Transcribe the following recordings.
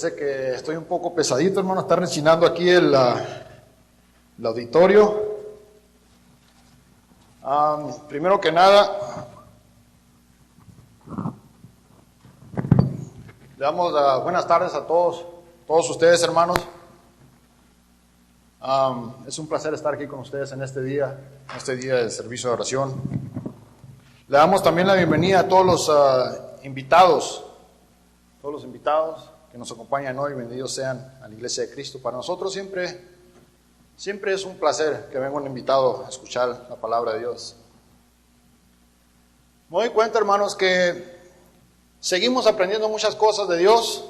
Parece que estoy un poco pesadito, hermano, está rechinando aquí el auditorio. Primero que nada, le damos buenas tardes a todos ustedes, hermanos. Es un placer estar aquí con ustedes en este día de servicio de oración. Le damos también la bienvenida a todos los invitados que nos acompañan hoy. Bienvenidos sean a la Iglesia de Cristo. Para nosotros siempre es un placer que venga un invitado a escuchar la palabra de Dios. Me doy cuenta, hermanos, que seguimos aprendiendo muchas cosas de Dios,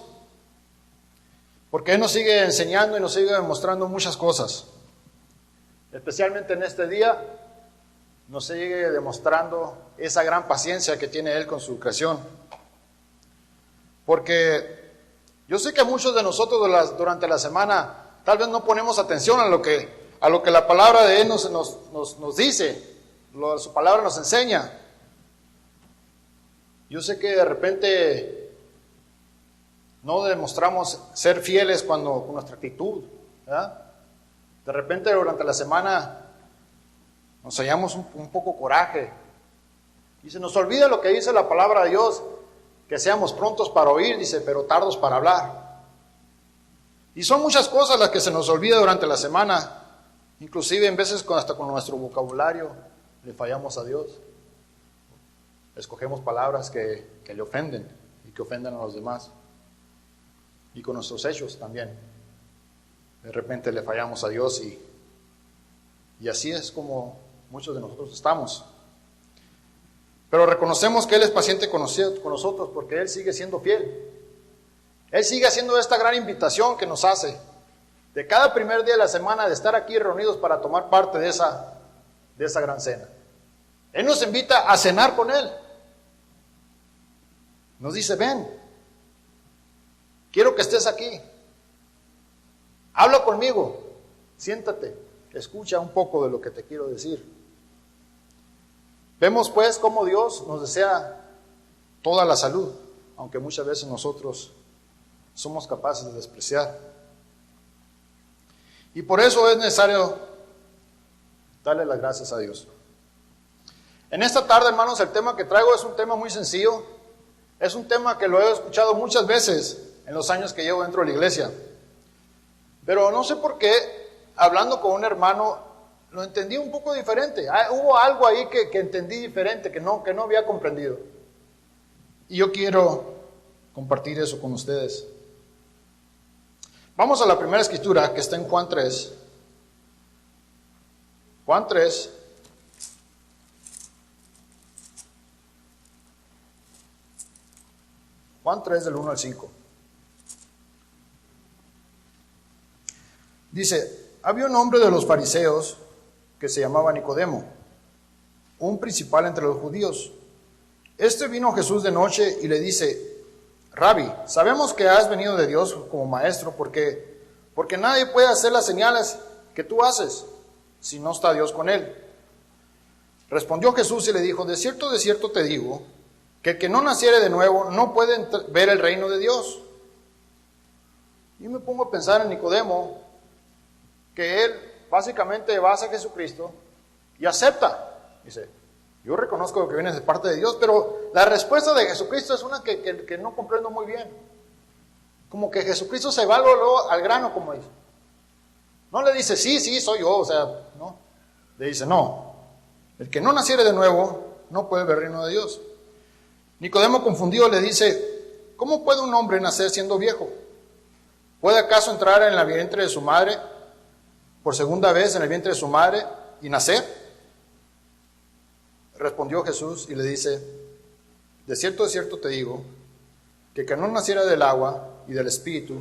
porque Él nos sigue enseñando y nos sigue demostrando muchas cosas. Especialmente en este día, nos sigue demostrando esa gran paciencia que tiene Él con su creación. Porque yo sé que muchos de nosotros durante la semana tal vez no ponemos atención a lo que la palabra de Él nos dice, su palabra nos enseña. Yo sé que de repente no demostramos ser fieles con nuestra actitud, ¿verdad? De repente durante la semana nos hallamos un poco coraje y se nos olvida lo que dice la palabra de Dios, que seamos prontos para oír, dice, pero tardos para hablar. Y son muchas cosas las que se nos olvida durante la semana, inclusive en veces hasta con nuestro vocabulario le fallamos a Dios. Escogemos palabras que le ofenden y que ofenden a los demás. Y con nuestros hechos también. De repente le fallamos a Dios y así es como muchos de nosotros estamos. Pero reconocemos que Él es paciente con nosotros porque Él sigue siendo fiel. Él sigue haciendo esta gran invitación que nos hace de cada primer día de la semana de estar aquí reunidos para tomar parte de esa gran cena. Él nos invita a cenar con Él. Nos dice, ven, quiero que estés aquí. Habla conmigo, siéntate, escucha un poco de lo que te quiero decir. Vemos pues cómo Dios nos desea toda la salud, aunque muchas veces nosotros somos capaces de despreciar. Y por eso es necesario darle las gracias a Dios. En esta tarde, hermanos, el tema que traigo es un tema muy sencillo. Es un tema que lo he escuchado muchas veces en los años que llevo dentro de la iglesia. Pero no sé por qué, hablando con un hermano, lo entendí un poco diferente. Hubo algo ahí que entendí diferente, que no había comprendido. Y yo quiero compartir eso con ustedes. Vamos a la primera escritura que está en Juan 3. Juan 3. Juan 3 del 1 al 5. Dice, había un hombre de los fariseos que se llamaba Nicodemo, un principal entre los judíos. Este vino a Jesús de noche y le dice, Rabbi, sabemos que has venido de Dios como maestro, porque nadie puede hacer las señales que tú haces si no está Dios con él. Respondió Jesús y le dijo, de cierto te digo, que el que no naciere de nuevo no puede ver el reino de Dios. Y me pongo a pensar en Nicodemo, que él básicamente va hacia Jesucristo y acepta. Dice, yo reconozco que viene de parte de Dios, pero la respuesta de Jesucristo es una que no comprendo muy bien. Como que Jesucristo se va luego al grano, como dice. No le dice, sí, soy yo, o sea, no. Le dice, no, el que no naciere de nuevo no puede ver el reino de Dios. Nicodemo confundido le dice, ¿cómo puede un hombre nacer siendo viejo? ¿Puede acaso entrar en el vientre de su madre por segunda vez en el vientre de su madre y nacer? Respondió Jesús y le dice, de cierto te digo, que el que no naciera del agua y del Espíritu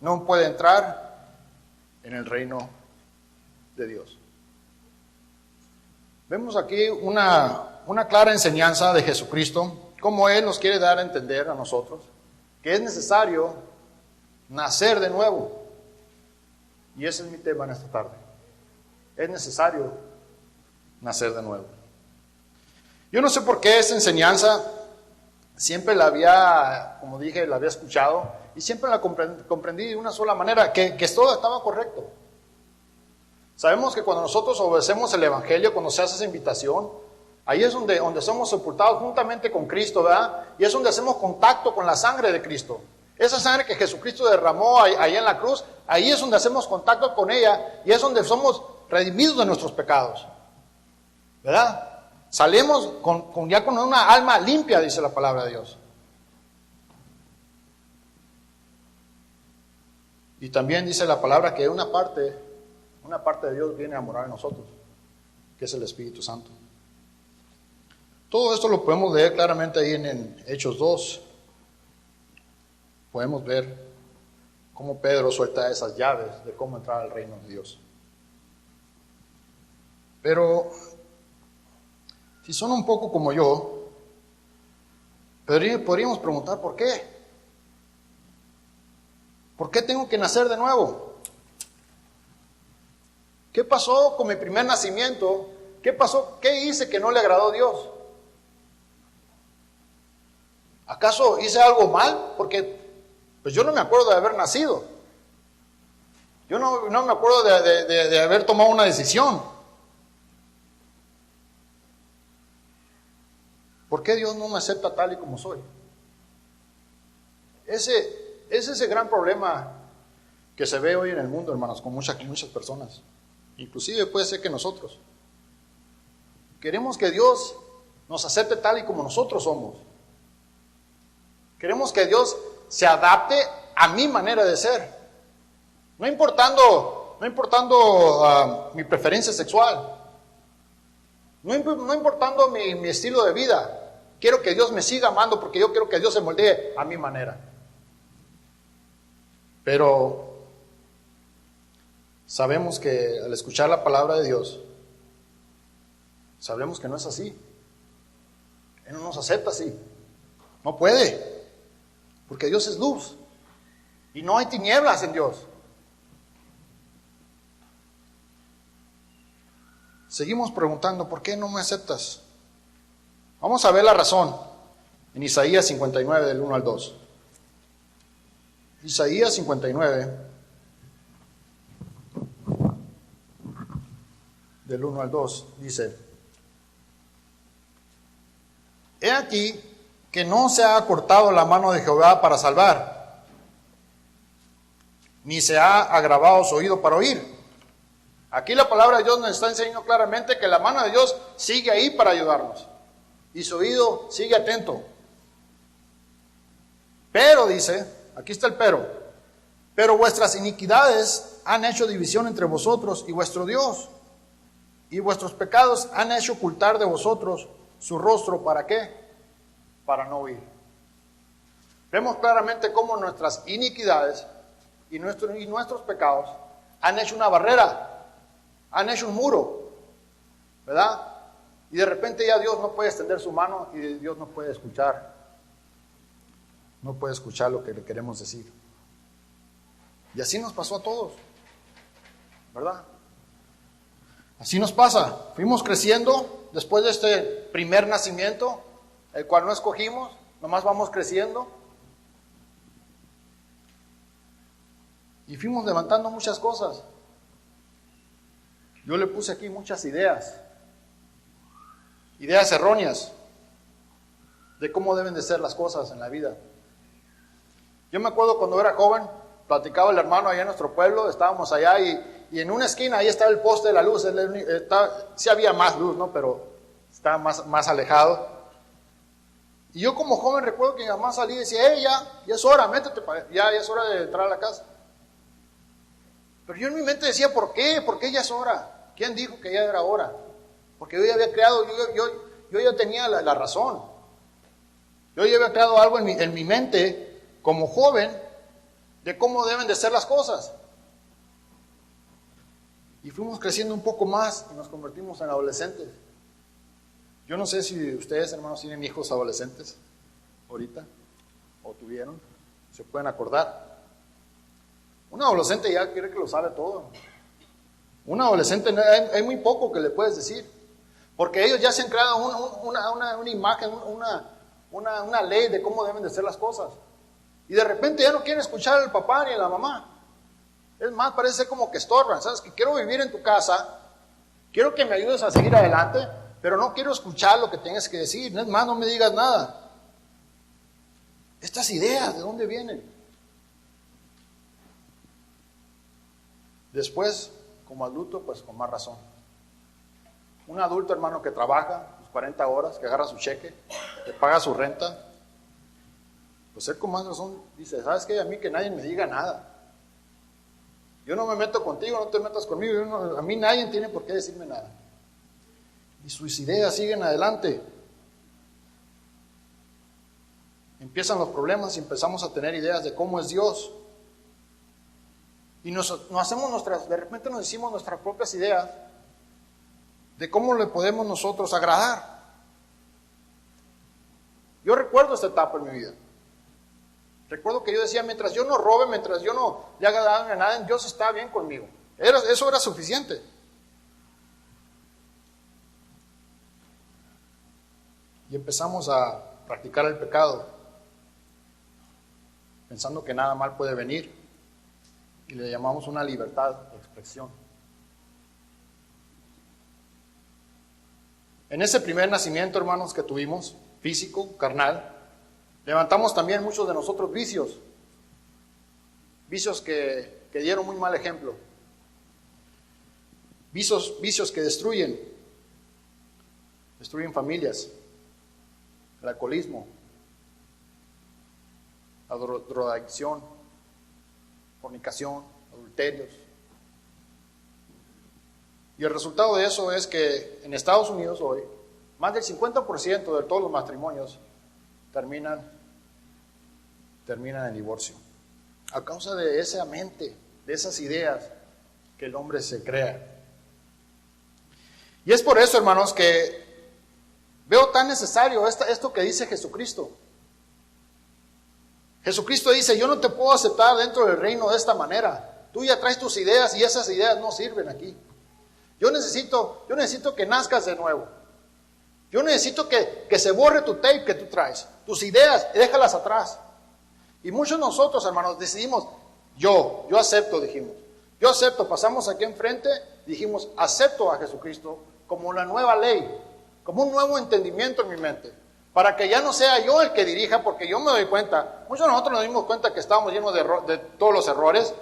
no puede entrar en el reino de Dios. Vemos aquí una clara enseñanza de Jesucristo, cómo Él nos quiere dar a entender a nosotros que es necesario nacer de nuevo. Y ese es mi tema en esta tarde. Es necesario nacer de nuevo. Yo no sé por qué esa enseñanza siempre la había, como dije, la había escuchado. y siempre la comprendí de una sola manera, que todo estaba correcto. Sabemos que cuando nosotros obedecemos el Evangelio, cuando se hace esa invitación, ahí es donde somos sepultados juntamente con Cristo, ¿verdad? Y es donde hacemos contacto con la sangre de Cristo. Esa sangre que Jesucristo derramó ahí en la cruz, ahí es donde hacemos contacto con ella y es donde somos redimidos de nuestros pecados, ¿verdad? Salimos ya con una alma limpia, dice la palabra de Dios. Y también dice la palabra que una parte de Dios viene a morar en nosotros, que es el Espíritu Santo. Todo esto lo podemos leer claramente ahí en Hechos 2. Podemos ver cómo Pedro suelta esas llaves de cómo entrar al reino de Dios. Pero si son un poco como yo, podríamos preguntar ¿por qué? ¿Por qué tengo que nacer de nuevo? ¿Qué pasó con mi primer nacimiento? ¿Qué pasó? ¿Qué hice que no le agradó a Dios? ¿Acaso hice algo mal? Porque pues yo no me acuerdo de haber nacido. Yo no me acuerdo de haber tomado una decisión. ¿Por qué Dios no me acepta tal y como soy? Ese es ese gran problema que se ve hoy en el mundo, hermanos, con muchas personas. Inclusive puede ser que nosotros queremos que Dios nos acepte tal y como nosotros somos. Queremos que Dios se adapte a mi manera de ser, no importando mi preferencia sexual, no importando mi estilo de vida. Quiero que Dios me siga amando porque yo quiero que Dios se moldee a mi manera. Pero sabemos que al escuchar la palabra de Dios, sabemos que no es así. Él no nos acepta así. No puede. Porque Dios es luz. Y no hay tinieblas en Dios. Seguimos preguntando, ¿por qué no me aceptas? Vamos a ver la razón en Isaías 59, del 1 al 2. Isaías 59, del 1 al 2, dice: He aquí que no se ha acortado la mano de Jehová para salvar, ni se ha agravado su oído para oír. Aquí la palabra de Dios nos está enseñando claramente que la mano de Dios sigue ahí para ayudarnos, y su oído sigue atento. Pero dice, aquí está el pero vuestras iniquidades han hecho división entre vosotros y vuestro Dios, y vuestros pecados han hecho ocultar de vosotros su rostro. ¿Para qué? Para no oír. Vemos claramente cómo nuestras iniquidades y nuestros pecados han hecho una barrera, han hecho un muro, ¿verdad? Y de repente ya Dios no puede extender su mano y Dios no puede escuchar lo que le queremos decir. Y así nos pasó a todos, ¿verdad? Así nos pasa. Fuimos creciendo después de este primer nacimiento, el cual no escogimos, nomás vamos creciendo. Y fuimos levantando muchas cosas. Yo le puse aquí muchas ideas erróneas de cómo deben de ser las cosas en la vida. Yo me acuerdo cuando era joven, platicaba el hermano allá en nuestro pueblo, estábamos allá y en una esquina ahí estaba el poste de la luz, sí había más luz, ¿no? Pero estaba más alejado. Y yo como joven recuerdo que mi mamá salía y decía, ya es hora, métete, ya es hora de entrar a la casa. Pero yo en mi mente decía, ¿por qué? ¿Por qué ya es hora? ¿Quién dijo que ya era hora? Porque yo ya había creado, yo ya tenía la razón. Yo ya había creado algo en mi mente como joven de cómo deben de ser las cosas. Y fuimos creciendo un poco más y nos convertimos en adolescentes. Yo no sé si ustedes, hermanos, tienen hijos adolescentes ahorita o tuvieron, se pueden acordar. Un adolescente ya quiere que lo sabe todo. Un adolescente hay muy poco que le puedes decir, porque ellos ya se han creado una imagen, una ley de cómo deben de ser las cosas. Y de repente ya no quieren escuchar al papá ni a la mamá. Es más, parece como que estorban. ¿Sabes? Que quiero vivir en tu casa, quiero que me ayudes a seguir adelante, pero no quiero escuchar lo que tengas que decir. No es más, no me digas nada. Estas ideas, ¿de dónde vienen? Después, como adulto, pues con más razón. Un adulto, hermano, que trabaja sus 40 horas, que agarra su cheque, que paga su renta, pues él con más razón dice, ¿sabes qué? A mí que nadie me diga nada. Yo no me meto contigo, no te metas conmigo, a mí nadie tiene por qué decirme nada. Y sus ideas siguen adelante. Empiezan los problemas y empezamos a tener ideas de cómo es Dios. Y de repente nos decimos nuestras propias ideas de cómo le podemos nosotros agradar. Yo recuerdo esta etapa en mi vida. Recuerdo que yo decía, mientras yo no robe, mientras yo no le haga daño a nadie, Dios está bien conmigo. Eso era suficiente. Y empezamos a practicar el pecado, pensando que nada mal puede venir, y le llamamos una libertad de expresión. En ese primer nacimiento, hermanos, que tuvimos, físico, carnal, levantamos también muchos de nosotros vicios que dieron muy mal ejemplo, vicios que destruyen familias, el alcoholismo, la drogadicción, fornicación, adulterios. Y el resultado de eso es que en Estados Unidos hoy, más del 50% de todos los matrimonios terminan en divorcio. A causa de esa mente, de esas ideas que el hombre se crea. Y es por eso, hermanos, que veo tan necesario esto que dice Jesucristo. Jesucristo dice, yo no te puedo aceptar dentro del reino de esta manera. Tú ya traes tus ideas y esas ideas no sirven aquí. Yo necesito que nazcas de nuevo. Yo necesito que se borre tu tape que tú traes. Tus ideas, déjalas atrás. Y muchos de nosotros, hermanos, decidimos, yo acepto, dijimos. Yo acepto, pasamos aquí enfrente, dijimos, acepto a Jesucristo como la nueva ley, como un nuevo entendimiento en mi mente. Para que ya no sea yo el que dirija, porque yo me doy cuenta, muchos de nosotros nos dimos cuenta que estábamos llenos de todos los errores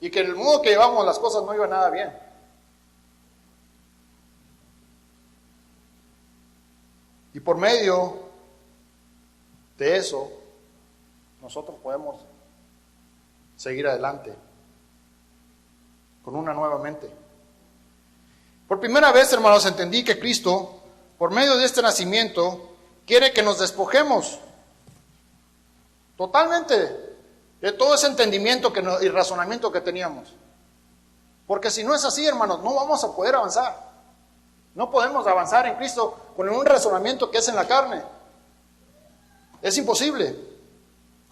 y que el modo que llevamos las cosas no iba nada bien. Y por medio de eso, nosotros podemos seguir adelante con una nueva mente. Por primera vez, hermanos, entendí que Cristo, por medio de este nacimiento, quiere que nos despojemos totalmente de todo ese entendimiento y razonamiento que teníamos. Porque si no es así, hermanos, no vamos a poder avanzar. No podemos avanzar en Cristo con un razonamiento que es en la carne. Es imposible.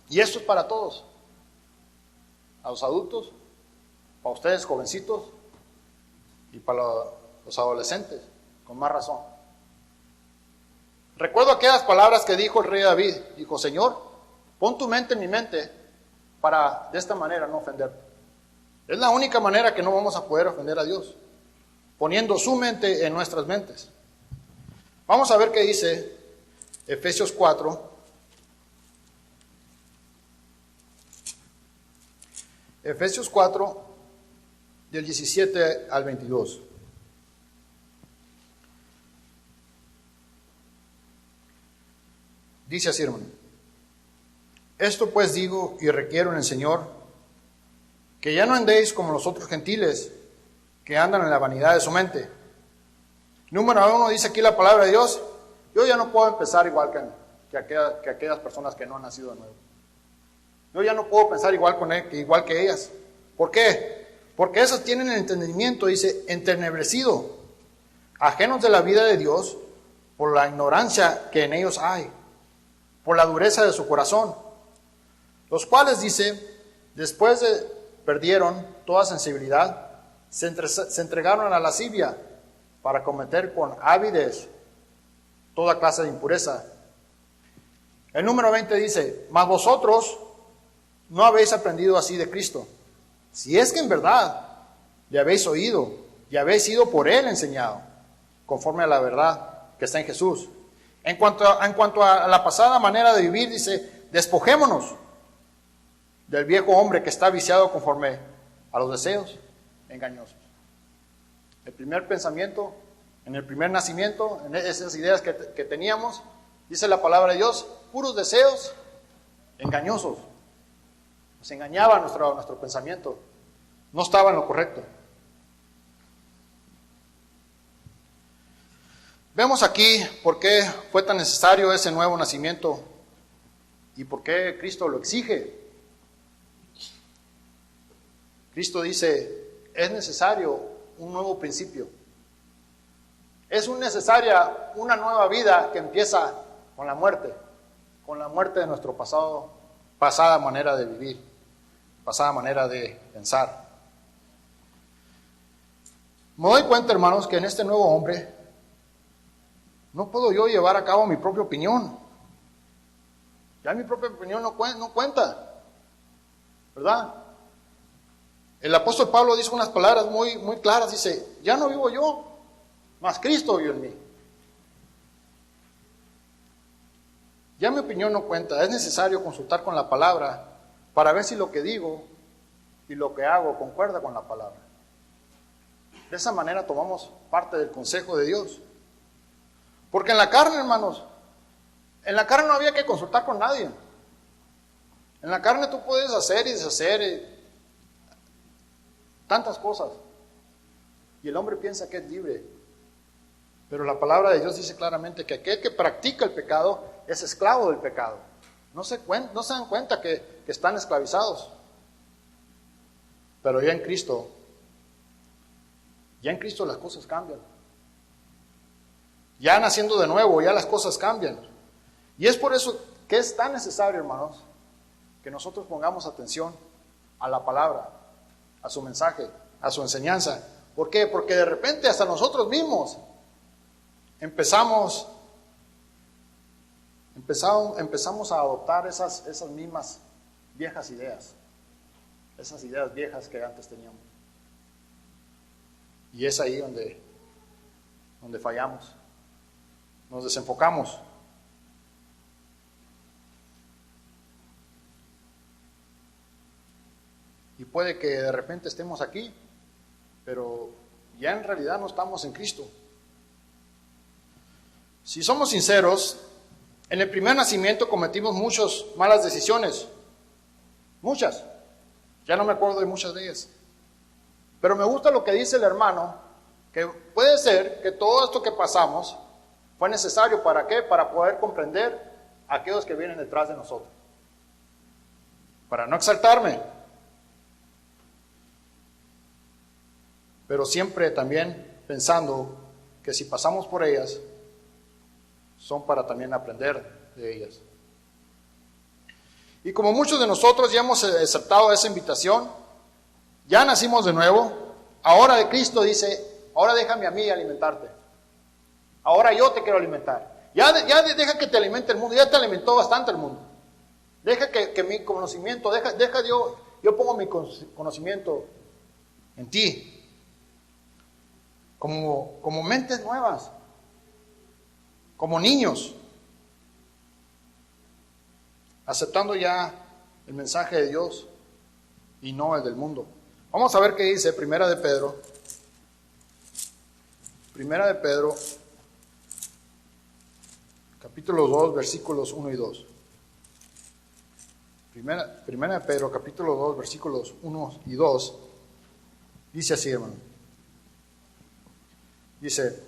Y esto es para todos. A los adultos, para ustedes jovencitos y para los adolescentes, con más razón. Recuerdo aquellas palabras que dijo el rey David. Dijo, Señor, pon tu mente en mi mente para de esta manera no ofenderte. Es la única manera que no vamos a poder ofender a Dios, poniendo su mente en nuestras mentes. Vamos a ver qué dice Efesios 4. Efesios 4, del 17 al 22. Dice así, hermano. Esto pues digo y requiero en el Señor, que ya no andéis como los otros gentiles, que andan en la vanidad de su mente. Número 1 dice aquí la palabra de Dios, yo ya no puedo empezar igual que aquellas personas que no han nacido de nuevo. Yo ya no puedo pensar igual que ellas. ¿Por qué? Porque esos tienen el entendimiento, dice, entenebrecido, ajenos de la vida de Dios, por la ignorancia que en ellos hay, por la dureza de su corazón, los cuales, dice, después de perdieron toda sensibilidad, se entregaron a la lascivia para cometer con avidez toda clase de impureza. El número 20 dice, mas vosotros no habéis aprendido así de Cristo. Si es que en verdad le habéis oído y habéis sido por Él enseñado, conforme a la verdad que está en Jesús. En cuanto a la pasada manera de vivir, dice, despojémonos del viejo hombre que está viciado conforme a los deseos engañosos. El primer pensamiento, en el primer nacimiento, en esas ideas que teníamos, dice la palabra de Dios, puros deseos engañosos. Nos engañaba nuestro pensamiento. No estaba en lo correcto. Vemos aquí por qué fue tan necesario ese nuevo nacimiento y por qué Cristo lo exige. Cristo dice, es necesario un nuevo principio. Es necesaria una nueva vida que empieza con la muerte de nuestro pasada manera de vivir, pasada manera de pensar. Me doy cuenta, hermanos, que en este nuevo hombre no puedo yo llevar a cabo mi propia opinión. Ya mi propia opinión no cuenta, ¿verdad? El apóstol Pablo dice unas palabras muy, muy claras, dice, ya no vivo yo, mas Cristo vive en mí. Ya mi opinión no cuenta, es necesario consultar con la palabra para ver si lo que digo y lo que hago concuerda con la palabra. De esa manera tomamos parte del consejo de Dios. Porque en la carne, hermanos, en la carne no había que consultar con nadie. En la carne tú puedes hacer y deshacer tantas cosas. Y el hombre piensa que es libre. Pero la palabra de Dios dice claramente que aquel que practica el pecado es esclavo del pecado. No se dan cuenta que están esclavizados. Pero ya en Cristo las cosas cambian. Ya naciendo de nuevo, ya las cosas cambian. Y es por eso que es tan necesario, hermanos, que nosotros pongamos atención a la palabra, a su mensaje, a su enseñanza. ¿Por qué? Porque de repente hasta nosotros mismos empezamos a adoptar esas mismas viejas ideas, esas ideas viejas que antes teníamos. Y es ahí donde fallamos, nos desenfocamos. Y puede que de repente estemos aquí, pero ya en realidad no estamos en Cristo. Si somos sinceros, en el primer nacimiento cometimos muchas malas decisiones. Muchas. Ya no me acuerdo de muchas de ellas. Pero me gusta lo que dice el hermano, que puede ser que todo esto que pasamos fue necesario. ¿Para qué? Para poder comprender a aquellos que vienen detrás de nosotros. Para no exaltarme. Pero siempre también pensando que si pasamos por ellas, son para también aprender de ellas. Y como muchos de nosotros ya hemos aceptado esa invitación, ya nacimos de nuevo, ahora de Cristo dice, ahora déjame a mí alimentarte. Ahora yo te quiero alimentar. Ya deja que te alimente el mundo, ya te alimentó bastante el mundo. Deja que mi conocimiento, yo pongo mi conocimiento en ti. Como mentes nuevas, como niños, aceptando ya el mensaje de Dios y no el del mundo. Vamos a ver qué dice Primera de Pedro, capítulo 2, versículos 1 y 2. Primera de Pedro, capítulo 2, versículos 1 y 2, dice así, hermano. Dice,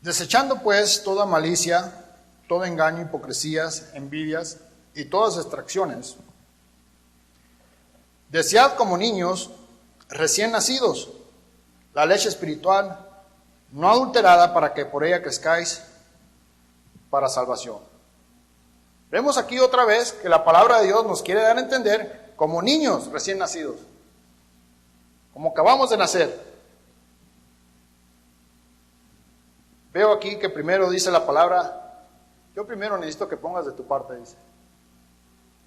desechando pues toda malicia, todo engaño, hipocresías, envidias y todas extracciones, desead como niños recién nacidos la leche espiritual no adulterada para que por ella crezcáis para salvación. Vemos aquí otra vez que la palabra de Dios nos quiere dar a entender como niños recién nacidos, como acabamos de nacer. Veo aquí que primero dice la palabra, yo primero necesito que pongas de tu parte, dice.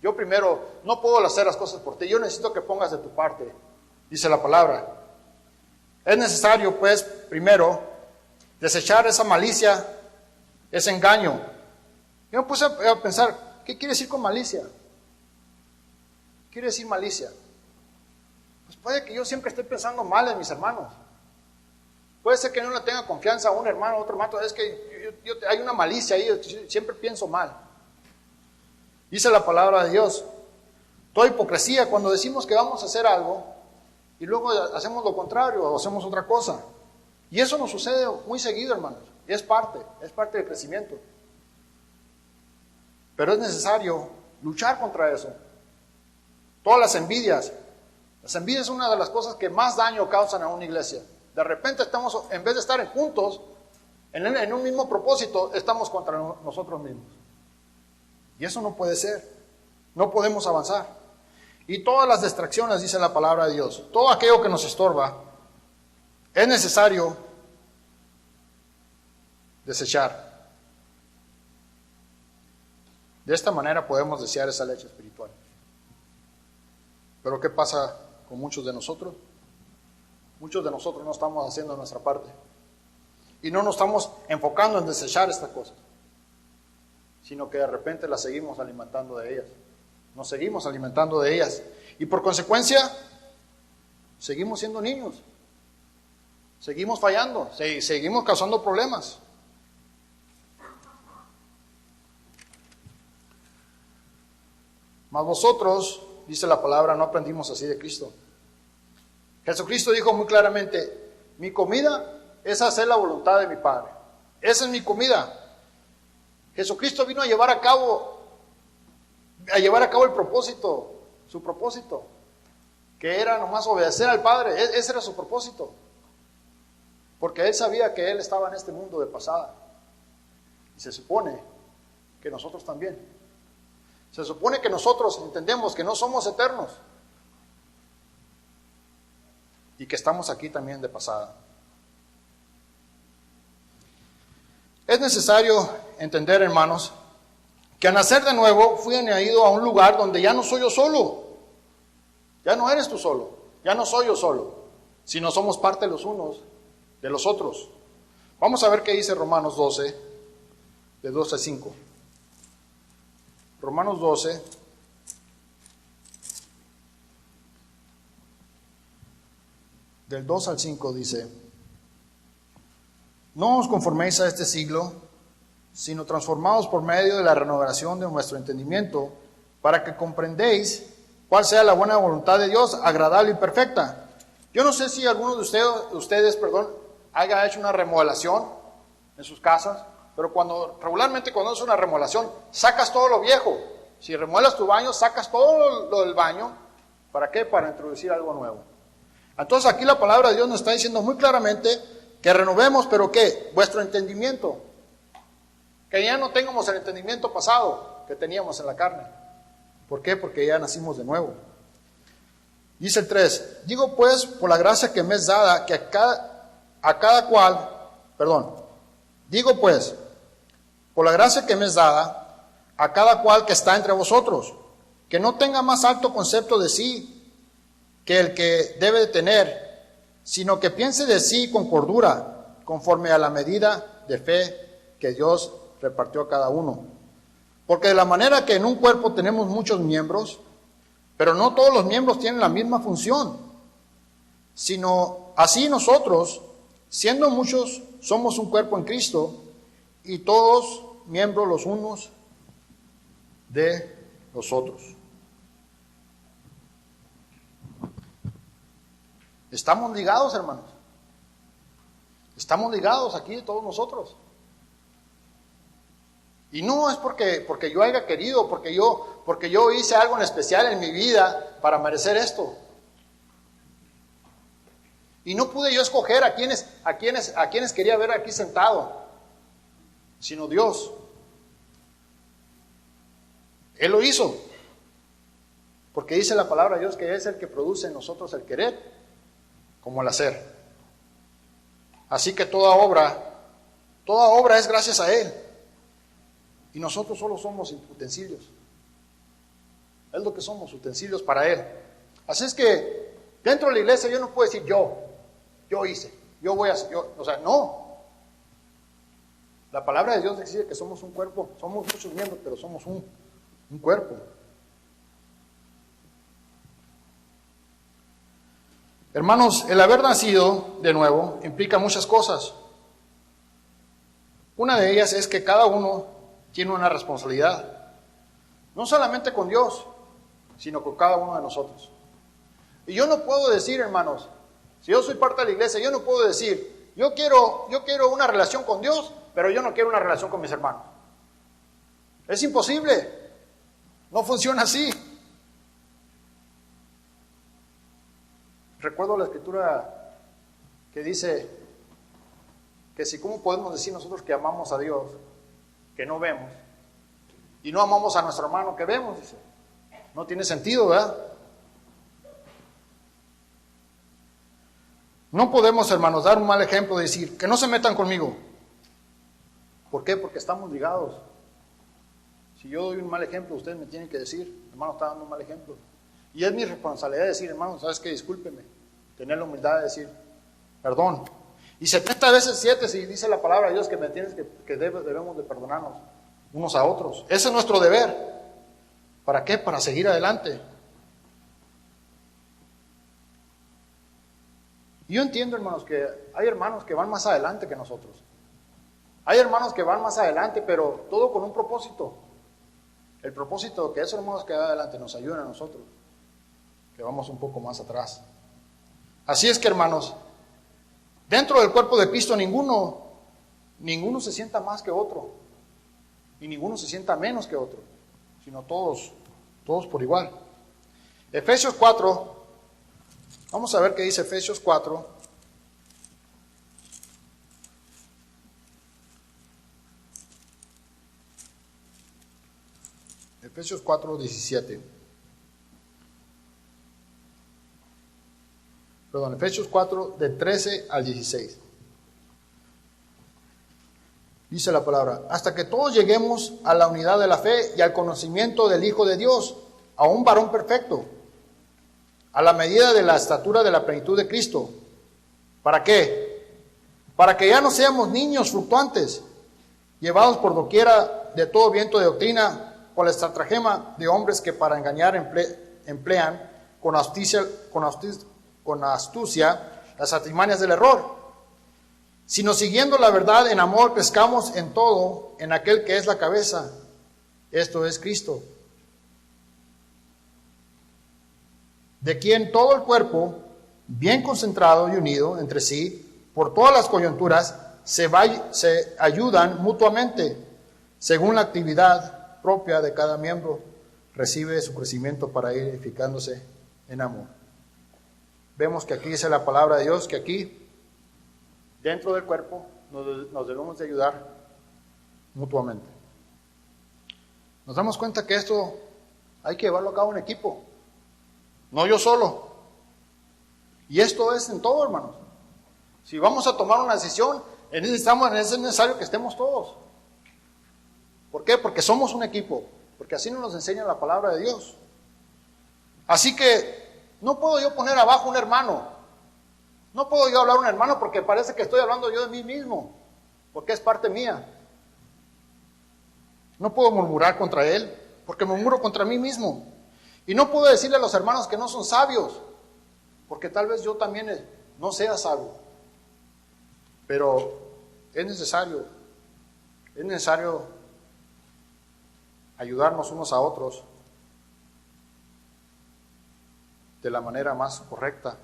Yo primero no puedo hacer las cosas por ti, yo necesito que pongas de tu parte, dice la palabra. Es necesario, pues, primero, desechar esa malicia, ese engaño. Yo me puse a pensar, ¿qué quiere decir con malicia? ¿Qué quiere decir malicia? Pues puede que yo siempre esté pensando mal en mis hermanos. Puede ser que no le tenga confianza a un hermano, a otro hermano. Es que hay una malicia ahí, yo siempre pienso mal. Dice la palabra de Dios, toda hipocresía cuando decimos que vamos a hacer algo y luego hacemos lo contrario o hacemos otra cosa. Y eso nos sucede muy seguido, hermanos. Y es parte del crecimiento. Pero es necesario luchar contra eso. Todas las envidias. Las envidias es una de las cosas que más daño causan a una iglesia. De repente estamos, en vez de estar juntos, en un mismo propósito, estamos contra nosotros mismos. Y eso no puede ser. No podemos avanzar. Y todas las distracciones, dice la palabra de Dios, todo aquello que nos estorba, es necesario desechar. De esta manera podemos desear esa leche espiritual. Pero ¿qué pasa con muchos de nosotros? Muchos de nosotros no estamos haciendo nuestra parte. Y no nos estamos enfocando en desechar estas cosas, sino que de repente las seguimos alimentando de ellas. Nos seguimos alimentando de ellas. Y por consecuencia, seguimos siendo niños. Seguimos fallando. Seguimos causando problemas. Mas vosotros, dice la palabra, no aprendimos así de Cristo. Jesucristo dijo muy claramente, mi comida es hacer la voluntad de mi Padre. Esa es mi comida. Jesucristo vino a llevar a cabo el propósito, su propósito, que era nomás obedecer al Padre. Ese era su propósito. Porque Él sabía que Él estaba en este mundo de pasada. Y se supone que nosotros también. Se supone que nosotros entendemos que no somos eternos y que estamos aquí también de pasada. Es necesario entender, hermanos, que al nacer de nuevo fui añadido a un lugar donde ya no soy yo solo. Ya no eres tú solo, ya no soy yo solo, sino somos parte los unos de los otros. Vamos a ver qué dice Romanos 12, de 2 al 5. Romanos 12, del 2 al 5 dice, no os conforméis a este siglo, sino transformados por medio de la renovación de nuestro entendimiento, para que comprendéis cuál sea la buena voluntad de Dios, agradable y perfecta. Yo no sé si alguno de ustedes, haya hecho una remodelación en sus casas, pero regularmente cuando haces una remodelación, sacas todo lo viejo. Si remodelas tu baño, sacas todo lo del baño. ¿Para qué? Para introducir algo nuevo. Entonces aquí la palabra de Dios nos está diciendo muy claramente que renovemos, pero ¿qué? Vuestro entendimiento. Que ya no tengamos el entendimiento pasado que teníamos en la carne. ¿Por qué? Porque ya nacimos de nuevo. Dice el 3, digo pues, por la gracia que me es dada, que digo pues, por la gracia que me es dada, a cada cual que está entre vosotros, que no tenga más alto concepto de sí que el que debe de tener, sino que piense de sí con cordura, conforme a la medida de fe que Dios repartió a cada uno. Porque de la manera que en un cuerpo tenemos muchos miembros, pero no todos los miembros tienen la misma función, sino así nosotros, siendo muchos, somos un cuerpo en Cristo, y todos miembros los unos de los otros. Estamos ligados, hermanos. Estamos ligados aquí todos nosotros. Y no es porque yo haya querido, porque yo hice algo en especial en mi vida para merecer esto. Y no pude yo escoger a quienes quería ver aquí sentado, sino Dios. Él lo hizo. Porque dice la palabra de Dios que es el que produce en nosotros el querer como el hacer. Así que toda obra es gracias a Él. Y nosotros solo somos utensilios. Es lo que somos, utensilios para Él. Así es que dentro de la iglesia yo no puedo decir yo hice, yo voy a hacer, o sea, no. La palabra de Dios dice que somos un cuerpo, somos muchos miembros, pero somos un cuerpo. Hermanos, el haber nacido de nuevo implica muchas cosas. Una de ellas es que cada uno tiene una responsabilidad, no solamente con Dios, sino con cada uno de nosotros. Y yo no puedo decir, hermanos, si yo soy parte de la iglesia, yo no puedo decir, yo quiero una relación con Dios, pero yo no quiero una relación con mis hermanos. Es imposible, no funciona así. Recuerdo la escritura que dice que si cómo podemos decir nosotros que amamos a Dios, que no vemos, y no amamos a nuestro hermano que vemos, dice. No tiene sentido, ¿verdad? No podemos, hermanos, dar un mal ejemplo de decir que no se metan conmigo. ¿Por qué? Porque estamos ligados. Si yo doy un mal ejemplo, ustedes me tienen que decir, hermano, está dando un mal ejemplo. Y es mi responsabilidad decir, hermano, ¿sabes qué? Discúlpeme. Tener la humildad de decir, perdón. Y 70 veces 7, si dice la palabra de Dios que me tienes que debemos de perdonarnos unos a otros. Ese es nuestro deber. ¿Para qué? Para seguir adelante. Y yo entiendo, hermanos, que hay hermanos que van más adelante que nosotros. Hay hermanos que van más adelante, pero todo con un propósito. El propósito que esos hermanos que van adelante nos ayuden a nosotros, que vamos un poco más atrás. Así es que, hermanos, dentro del cuerpo de Cristo ninguno se sienta más que otro, y ninguno se sienta menos que otro, sino todos por igual. Efesios 4, vamos a ver qué dice Efesios 4. Efesios 4, 17. Perdón, Efesios 4, de 13 al 16. Dice la palabra, hasta que todos lleguemos a la unidad de la fe y al conocimiento del Hijo de Dios, a un varón perfecto, a la medida de la estatura de la plenitud de Cristo. ¿Para qué? Para que ya no seamos niños fluctuantes, llevados por doquiera de todo viento de doctrina, con la estratagema de hombres que para engañar emplean con astucia las artimañas del error, sino siguiendo la verdad en amor crezcamos en todo en aquel que es la cabeza, esto es Cristo, de quien todo el cuerpo, bien concentrado y unido entre sí, por todas las coyunturas, se ayudan mutuamente, según la actividad propia de cada miembro, recibe su crecimiento para ir edificándose en amor. Vemos que aquí dice la palabra de Dios, que aquí, dentro del cuerpo, nos debemos de ayudar mutuamente. Nos damos cuenta que esto hay que llevarlo a cabo en equipo, no yo solo. Y esto es en todo, hermanos. Si vamos a tomar una decisión, es necesario que estemos todos. ¿Por qué? Porque somos un equipo, porque así nos enseña la palabra de Dios. Así que no puedo yo poner abajo a un hermano, no puedo yo hablar a un hermano porque parece que estoy hablando yo de mí mismo, porque es parte mía. No puedo murmurar contra él, porque murmuro contra mí mismo. Y no puedo decirle a los hermanos que no son sabios, porque tal vez yo también no sea sabio. Pero es necesario ayudarnos unos a otros de la manera más correcta,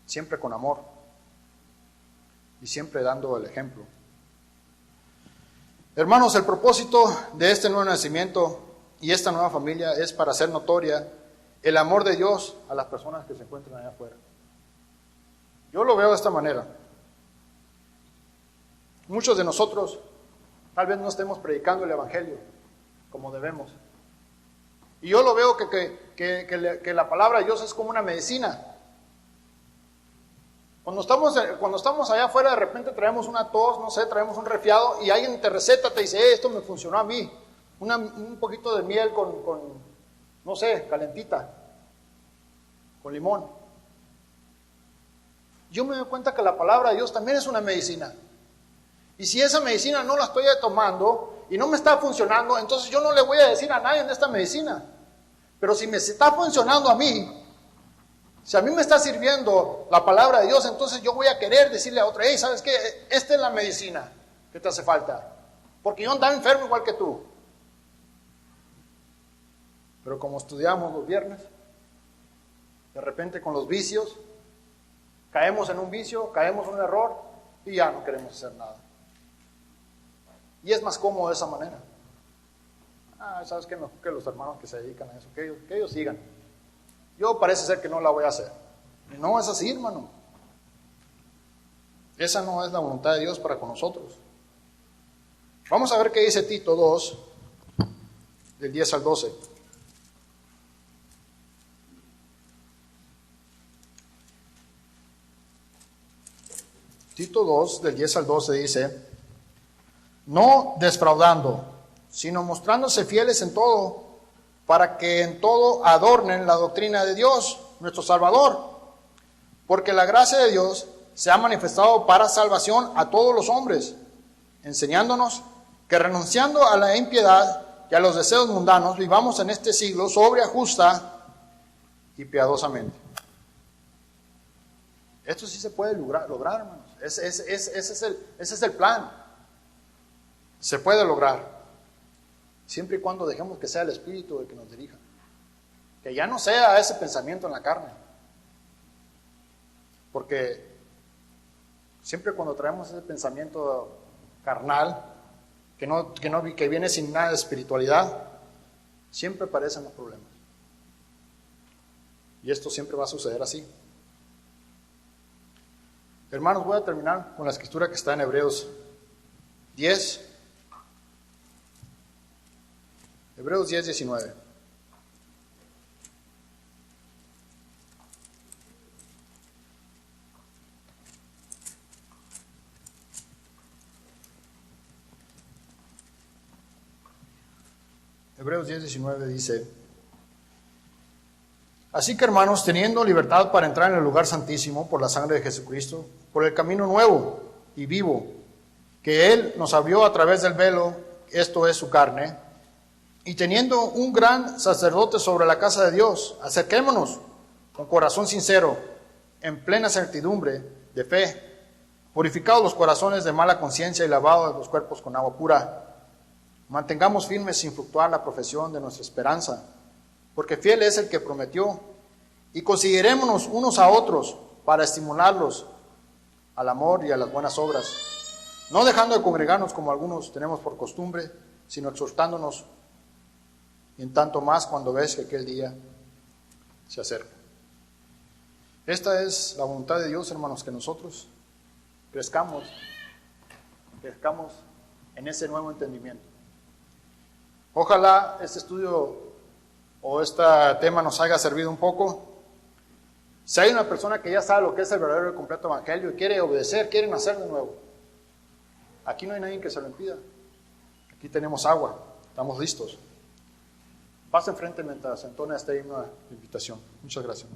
siempre con amor y siempre dando el ejemplo. Hermanos, el propósito de este nuevo nacimiento y esta nueva familia es para hacer notoria el amor de Dios a las personas que se encuentran allá afuera. Yo lo veo de esta manera. Muchos de nosotros tal vez no estemos predicando el Evangelio como debemos. Y yo lo veo que la palabra de Dios es como una medicina. Cuando estamos allá afuera, de repente traemos una tos, no sé, traemos un resfriado y alguien te receta, te dice, esto me funcionó a mí. Un poquito de miel no sé, calentita, con limón. Yo me doy cuenta que la palabra de Dios también es una medicina. Y si esa medicina no la estoy tomando y no me está funcionando, entonces yo no le voy a decir a nadie de esta medicina. Pero si me está funcionando a mí, si a mí me está sirviendo la palabra de Dios, entonces yo voy a querer decirle a otra, hey, ¿sabes qué? Esta es la medicina que te hace falta. Porque yo andaba enfermo igual que tú. Pero como estudiamos los viernes, de repente con los vicios, caemos en un vicio, caemos en un error y ya no queremos hacer nada. Y es más cómodo de esa manera. ¿Sabes qué? Mejor que los hermanos que se dedican a eso, que ellos sigan. Yo parece ser que no la voy a hacer. Y no es así, hermano. Esa no es la voluntad de Dios para con nosotros. Vamos a ver qué dice Tito 2, del 10 al 12. Tito 2, del 10 al 12 dice: no defraudando, sino mostrándose fieles en todo, para que en todo adornen la doctrina de Dios, nuestro Salvador. Porque la gracia de Dios se ha manifestado para salvación a todos los hombres, enseñándonos que renunciando a la impiedad y a los deseos mundanos, vivamos en este siglo sobria, justa y piadosamente. Esto sí se puede lograr, hermanos. Ese es el plan. Se puede lograr. Siempre y cuando dejemos que sea el Espíritu el que nos dirija. Que ya no sea ese pensamiento en la carne. Porque siempre cuando traemos ese pensamiento carnal, que viene sin nada de espiritualidad, siempre aparecen los problemas. Y esto siempre va a suceder así. Hermanos, voy a terminar con la escritura que está en Hebreos 10. Hebreos 10, 19. Hebreos 10, 19 dice: así que, hermanos, teniendo libertad para entrar en el lugar santísimo por la sangre de Jesucristo, por el camino nuevo y vivo que Él nos abrió a través del velo, esto es su carne, y teniendo un gran sacerdote sobre la casa de Dios, acerquémonos con corazón sincero, en plena certidumbre de fe, purificados los corazones de mala conciencia y lavados los cuerpos con agua pura. Mantengamos firmes sin fluctuar la profesión de nuestra esperanza, porque fiel es el que prometió, y considerémonos unos a otros para estimularlos al amor y a las buenas obras, no dejando de congregarnos como algunos tenemos por costumbre, sino exhortándonos, y en tanto más cuando ves que aquel día se acerca. Esta es la voluntad de Dios, hermanos, que nosotros crezcamos en ese nuevo entendimiento. Ojalá este estudio o este tema nos haya servido un poco. Si hay una persona que ya sabe lo que es el verdadero y completo evangelio y quiere obedecer, quiere nacer de nuevo, aquí no hay nadie que se lo impida. Aquí tenemos agua, estamos listos. Pasen frente mientras entona este himno de invitación. Muchas gracias.